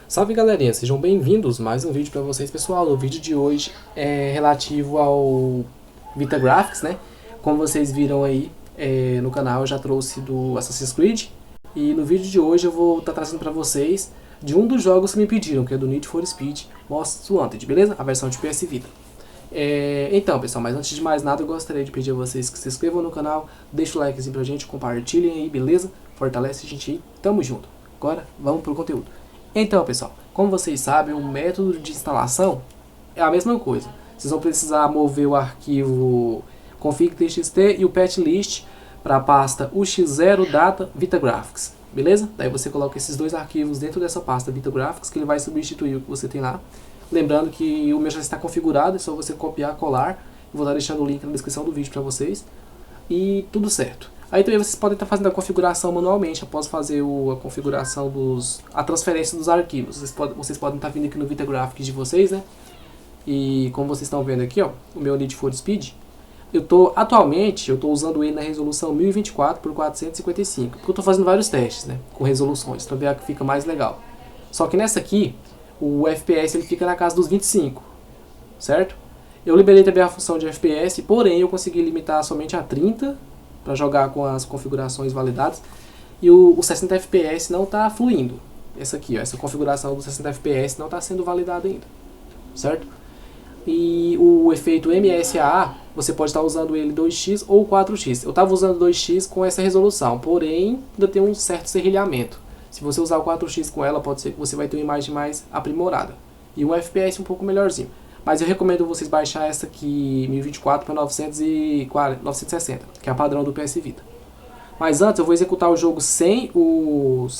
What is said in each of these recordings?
Salve galerinha, sejam bem-vindos, mais um vídeo para vocês pessoal. O vídeo de hoje é relativo ao Vita Graphics, né? Como vocês viram aí no canal, eu já trouxe do Assassin's Creed. E no vídeo de hoje eu vou estar trazendo para vocês de um dos jogos que me pediram, que é do Need for Speed Most Wanted, beleza? A versão de PS Vita. Então pessoal, mas antes de mais nada eu gostaria de pedir a vocês que se inscrevam no canal, deixem o likezinho pra gente, compartilhem aí, beleza? Fortalece a gente aí, tamo junto. Agora vamos pro conteúdo. Então pessoal, como vocês sabem, o método de instalação é a mesma coisa. Vocês vão precisar mover o arquivo config.txt e o patch list para a pasta UX0 Data Vita Graphics, beleza? Daí você coloca esses dois arquivos dentro dessa pasta Vita Graphics, que ele vai substituir o que você tem lá. Lembrando que o meu já está configurado, é só você copiar, colar. Eu vou estar deixando o link na descrição do vídeo para vocês. E tudo certo. Aí também vocês podem estar fazendo a configuração manualmente, após fazer a configuração a transferência dos arquivos. Vocês podem estar vindo aqui no Vita Graphics de vocês, né? E como vocês estão vendo aqui, ó, o meu Need for Speed, atualmente eu estou usando ele na resolução 1024 por 455, porque eu estou fazendo vários testes, né, com resoluções, para ver a que fica mais legal. Só que nessa aqui, o FPS ele fica na casa dos 25, certo? Eu liberei também a função de FPS, porém eu consegui limitar somente a 30 para jogar com as configurações validadas, e o 60 FPS não está fluindo. Essa aqui, ó, essa configuração do 60 FPS não está sendo validada ainda, certo? E o efeito MSAA, você pode estar usando ele 2x ou 4x. Eu estava usando 2x com essa resolução, porém ainda tem um certo serrilhamento. Se você usar o 4x com ela, pode ser que você vai ter uma imagem mais aprimorada e um FPS um pouco melhorzinho. Mas eu recomendo vocês baixar essa aqui 1024 para 960, que é a padrão do PS Vita. Mas antes eu vou executar o jogo sem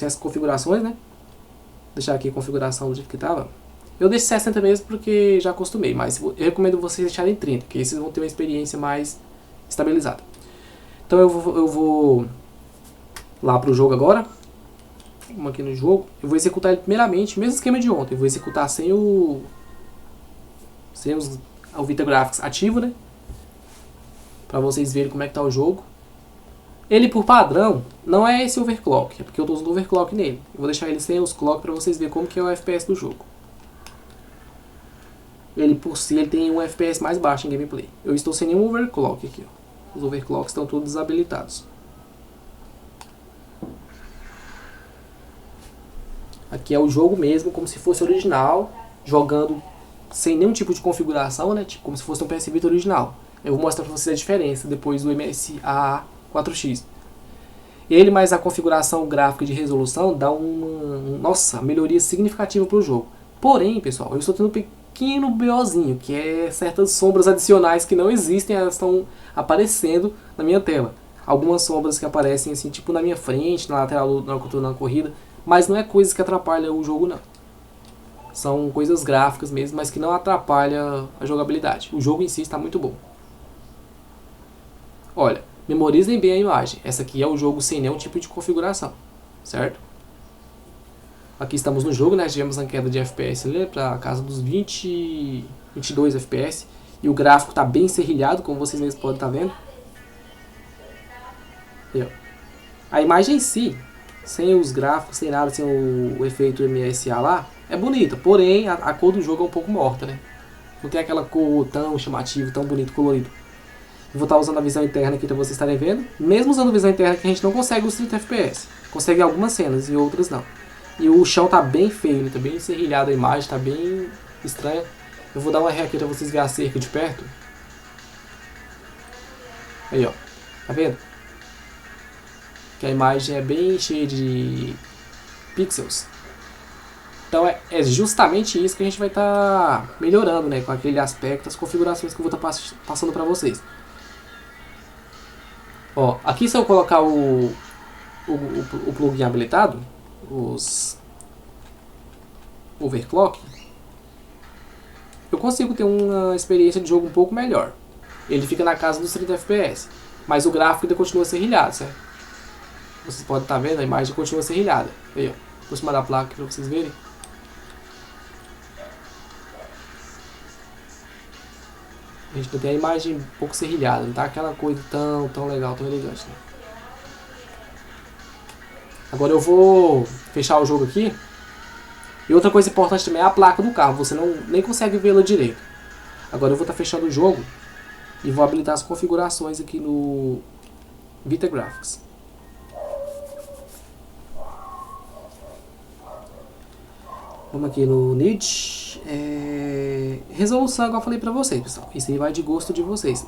as configurações, né? Vou deixar aqui a configuração do jeito que estava. Eu deixo 60 mesmo porque já acostumei, mas eu recomendo vocês deixarem 30, porque aí vocês vão ter uma experiência mais estabilizada. Então eu vou lá pro jogo agora. Vamos aqui no jogo. Eu vou executar ele primeiramente, mesmo esquema de ontem. Eu vou executar sem o Vita Graphics ativo, né? Pra vocês verem como é que tá o jogo. Ele por padrão não é esse overclock, é porque eu tô usando overclock nele. Eu vou deixar ele sem os clock pra vocês verem como que é o FPS do jogo. Ele por si ele tem um FPS mais baixo em gameplay. Eu estou sem nenhum overclock aqui, ó. Os overclocks estão todos desabilitados. Aqui é o jogo mesmo, como se fosse original, jogando sem nenhum tipo de configuração, né? Tipo, como se fosse um PS Vita original. Eu vou mostrar para vocês a diferença depois do MSAA 4X. Ele mais a configuração gráfica de resolução dá nossa, melhoria significativa para o jogo. Porém, pessoal, eu estou tendo um pequeno BOzinho, que é certas sombras adicionais que não existem, elas estão aparecendo na minha tela. Algumas sombras que aparecem assim, tipo na minha frente, na lateral na hora que eu estou na corrida, mas não é coisas que atrapalham o jogo não. São coisas gráficas mesmo, mas que não atrapalham a jogabilidade. O jogo em si está muito bom. Olha, memorizem bem a imagem. Essa aqui é o jogo sem nenhum tipo de configuração, certo? Aqui estamos no jogo, né? Tivemos uma queda de FPS ali para casa dos 22 FPS. E o gráfico está bem serrilhado, como vocês mesmos podem estar vendo. Aí, ó. A imagem em si, sem os gráficos, sem nada, sem o efeito MSA lá, é bonita. Porém, a cor do jogo é um pouco morta, né? Não tem aquela cor tão chamativa, tão bonito, colorido. Eu vou estar usando a visão interna aqui para vocês estarem vendo. Mesmo usando a visão interna que a gente não consegue os 30 FPS. Consegue algumas cenas e outras não. E o chão tá bem feio, tá bem serrilhado a imagem, tá bem estranha. Eu vou dar uma ré aqui para vocês verem a cerca de perto. Aí, ó. Tá vendo? Que a imagem é bem cheia de pixels. Então é justamente isso que a gente vai estar melhorando, né? Com aquele aspecto, as configurações que eu vou estar passando para vocês. Ó, aqui se eu colocar o plugin habilitado, os overclock, eu consigo ter uma experiência de jogo um pouco melhor. Ele fica na casa dos 30 FPS, mas o gráfico ainda continua serrilhado, certo? Vocês podem estar vendo, a imagem continua serrilhada. Aí, ó, por cima da placa para vocês verem. A gente tem a imagem um pouco serrilhada, não tá aquela coisa tão legal, tão elegante, né? Agora eu vou fechar o jogo aqui E outra coisa importante também é a placa do carro, você nem consegue vê-la direito. Agora eu vou estar fechando o jogo e vou habilitar as configurações aqui no Vitagraphics. Vamos aqui no NID. Resolução, igual eu falei pra vocês, pessoal. Isso aí vai de gosto de vocês.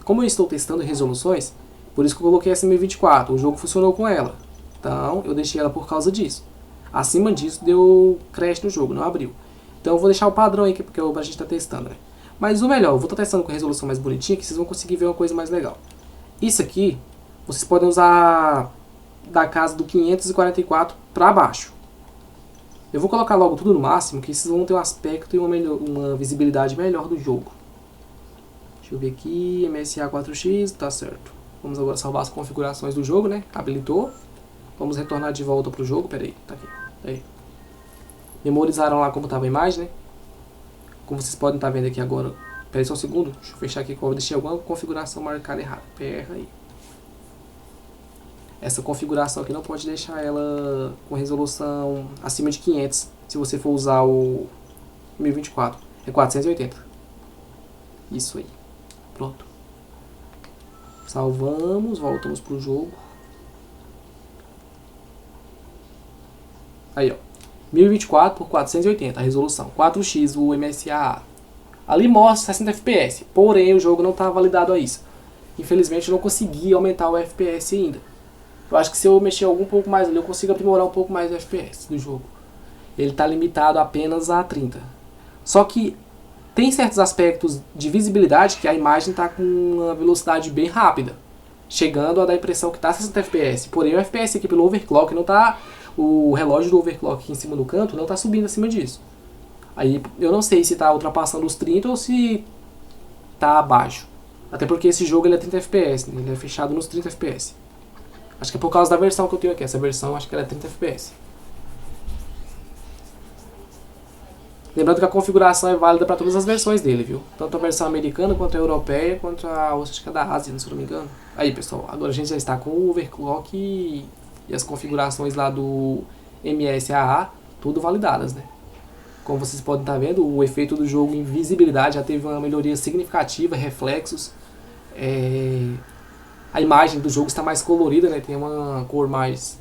Como eu estou testando resoluções, por isso que eu coloquei essa 1024. O jogo funcionou com ela. Então eu deixei ela por causa disso. Acima disso deu crash no jogo, não abriu. Então eu vou deixar o padrão aí, porque a gente está testando, né? Mas o melhor, eu vou estar testando com resolução mais bonitinha, que vocês vão conseguir ver uma coisa mais legal. Isso aqui, vocês podem usar da casa do 544 para baixo. Eu vou colocar logo tudo no máximo, que vocês vão ter um aspecto e uma visibilidade melhor do jogo. Deixa eu ver aqui, MSA 4X, tá certo. Vamos agora salvar as configurações do jogo, né? Habilitou. Vamos retornar de volta pro jogo, peraí, tá aqui. Aí. Memorizaram lá como estava a imagem, né? Como vocês podem estar vendo aqui agora. Peraí só um segundo, deixa eu fechar aqui que eu deixei alguma configuração marcada errada. Pera aí. Essa configuração aqui não pode deixar ela com resolução acima de 500, se você for usar o 1024. É 480. Isso aí. Pronto. Salvamos, voltamos pro jogo. Aí, ó. 1024 por 480 a resolução. 4x o MSA. Ali mostra 60 FPS. Porém, o jogo não está validado a isso. Infelizmente, eu não consegui aumentar o FPS ainda. Eu acho que se eu mexer um pouco mais ali, eu consigo aprimorar um pouco mais o FPS do jogo. Ele está limitado apenas a 30. Só que tem certos aspectos de visibilidade que a imagem está com uma velocidade bem rápida, chegando a dar a impressão que está 60 FPS. Porém, o FPS aqui pelo overclock não está... O relógio do overclock aqui em cima do canto não está subindo acima disso. Aí eu não sei se está ultrapassando os 30 ou se está abaixo. Até porque esse jogo ele é 30 FPS, né? Ele é fechado nos 30 FPS. Acho que é por causa da versão que eu tenho aqui. Essa versão acho que ela é 30 FPS. Lembrando que a configuração é válida para todas as versões dele, viu? Tanto a versão americana quanto a europeia, quanto a acho que é da Ásia, se não me engano. Aí pessoal, agora a gente já está com o overclock e as configurações lá do MSAA, tudo validadas, né? Como vocês podem estar vendo, o efeito do jogo em visibilidade já teve uma melhoria significativa, reflexos. A imagem do jogo está mais colorida, né? Tem uma cor mais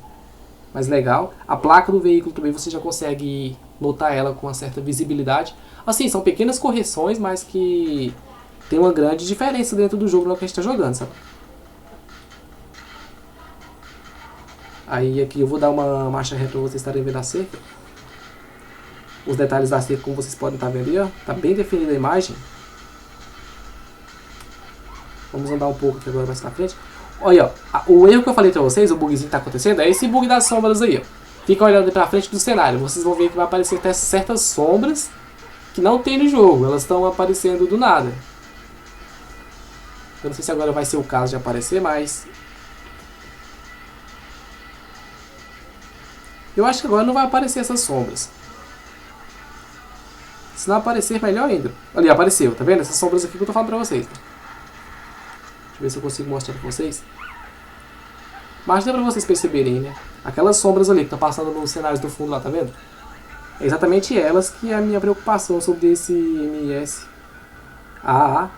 legal. A placa do veículo também você já consegue notar ela com uma certa visibilidade. Assim, são pequenas correções, mas que tem uma grande diferença dentro do jogo no que a gente está jogando, sabe? Aí aqui eu vou dar uma marcha ré para vocês estarem vendo a cerca. Os detalhes da cerca, como vocês podem estar vendo aí, ó. Tá bem definida a imagem. Vamos andar um pouco aqui agora mais pra frente. Olha, ó. O erro que eu falei pra vocês, o bugzinho que tá acontecendo, é esse bug das sombras aí, ó. Fica olhando pra frente do cenário. Vocês vão ver que vai aparecer até certas sombras que não tem no jogo. Elas estão aparecendo do nada. Eu não sei se agora vai ser o caso de aparecer, mas... eu acho que agora não vai aparecer essas sombras. Se não aparecer, melhor ainda. Ali, apareceu, tá vendo? Essas sombras aqui que eu tô falando pra vocês. Deixa eu ver se eu consigo mostrar pra vocês. Mas dá pra vocês perceberem, né? Aquelas sombras ali que estão passando nos cenários do fundo lá, tá vendo? É exatamente elas que é a minha preocupação sobre esse MSAA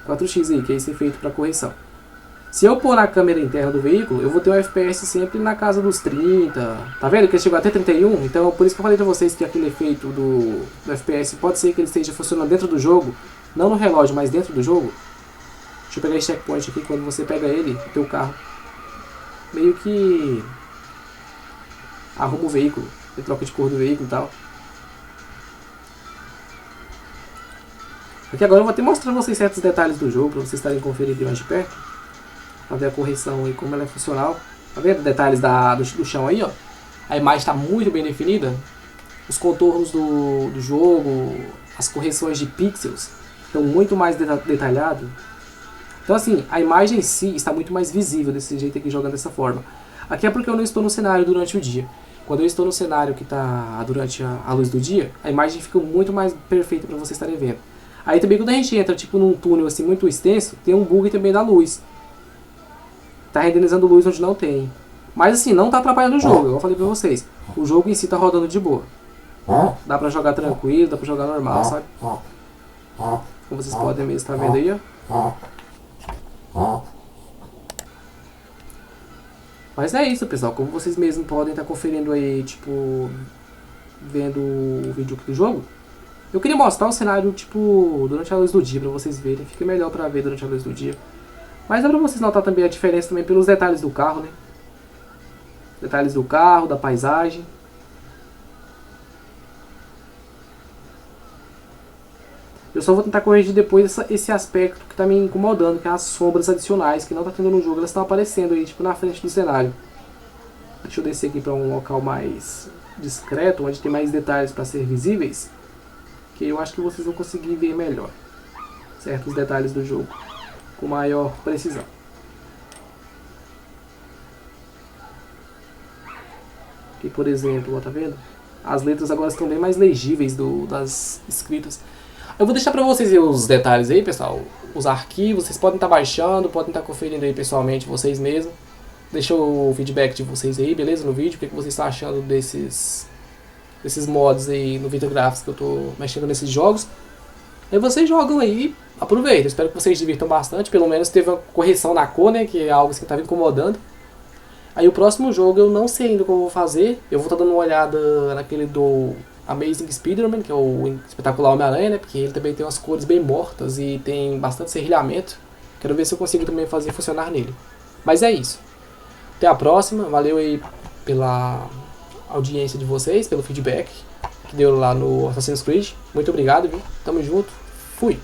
4X aí, que é esse efeito para correção. Se eu pôr na câmera interna do veículo, eu vou ter um FPS sempre na casa dos 30. Tá vendo que ele chegou até 31? Então por isso que eu falei pra vocês que aquele efeito do FPS pode ser que ele esteja funcionando dentro do jogo. Não no relógio, mas dentro do jogo. Deixa eu pegar esse checkpoint aqui. Quando você pega ele, o teu carro meio que arruma o veículo. Ele troca de cor do veículo e tal. Aqui agora eu vou até mostrar pra vocês certos detalhes do jogo, pra vocês estarem conferindo mais de perto. Pra ver a correção aí, como ela é funcional. Tá vendo detalhes do chão aí, ó? A imagem está muito bem definida. Os contornos do jogo, as correções de pixels estão muito mais detalhadas. Então assim, a imagem em si está muito mais visível desse jeito aqui, jogando dessa forma. Aqui é porque eu não estou no cenário durante o dia. Quando eu estou no cenário que está durante a luz do dia, a imagem fica muito mais perfeita para vocês estarem vendo. Aí também quando a gente entra tipo num túnel assim muito extenso, tem um bug também da luz. Tá renderizando luz onde não tem. Mas assim, não tá atrapalhando o jogo, igual eu falei pra vocês. O jogo em si tá rodando de boa. Dá pra jogar tranquilo, dá pra jogar normal, sabe? Como vocês podem mesmo estar vendo aí, ó. Mas é isso, pessoal. Como vocês mesmos podem estar conferindo aí, tipo, vendo o vídeo aqui do jogo, eu queria mostrar o cenário, tipo, durante a luz do dia, pra vocês verem. Fica melhor pra ver durante a luz do dia. Mas dá pra vocês notar também a diferença também pelos detalhes do carro, né? Detalhes do carro, da paisagem. Eu só vou tentar corrigir depois esse aspecto que tá me incomodando, que é as sombras adicionais, que não tá tendo no jogo, elas estão aparecendo aí, tipo, na frente do cenário. Deixa eu descer aqui para um local mais discreto, onde tem mais detalhes para ser visíveis, que eu acho que vocês vão conseguir ver melhor certos detalhes do jogo com maior precisão. Aqui, por exemplo, ó, tá vendo? As letras agora estão bem mais legíveis das escritas. Eu vou deixar para vocês ver os detalhes aí, pessoal. Os arquivos, vocês podem estar baixando, podem estar conferindo aí pessoalmente vocês mesmos. Deixa o feedback de vocês aí, beleza? No vídeo, o que vocês estão achando desses mods aí no VitaGraphics que eu tô mexendo nesses jogos. Aí vocês jogam aí, aproveitem. Espero que vocês se divirtam bastante. Pelo menos teve uma correção na cor, né? Que é algo assim que estava incomodando. Aí o próximo jogo eu não sei ainda o que eu vou fazer. Eu vou estar dando uma olhada naquele do Amazing Spider-Man, que é o espetacular Homem-Aranha, né? Porque ele também tem umas cores bem mortas e tem bastante serrilhamento. Quero ver se eu consigo também fazer funcionar nele. Mas é isso. Até a próxima. Valeu aí pela audiência de vocês, pelo feedback que deu lá no Assassin's Creed. Muito obrigado, viu? Tamo junto. Fui.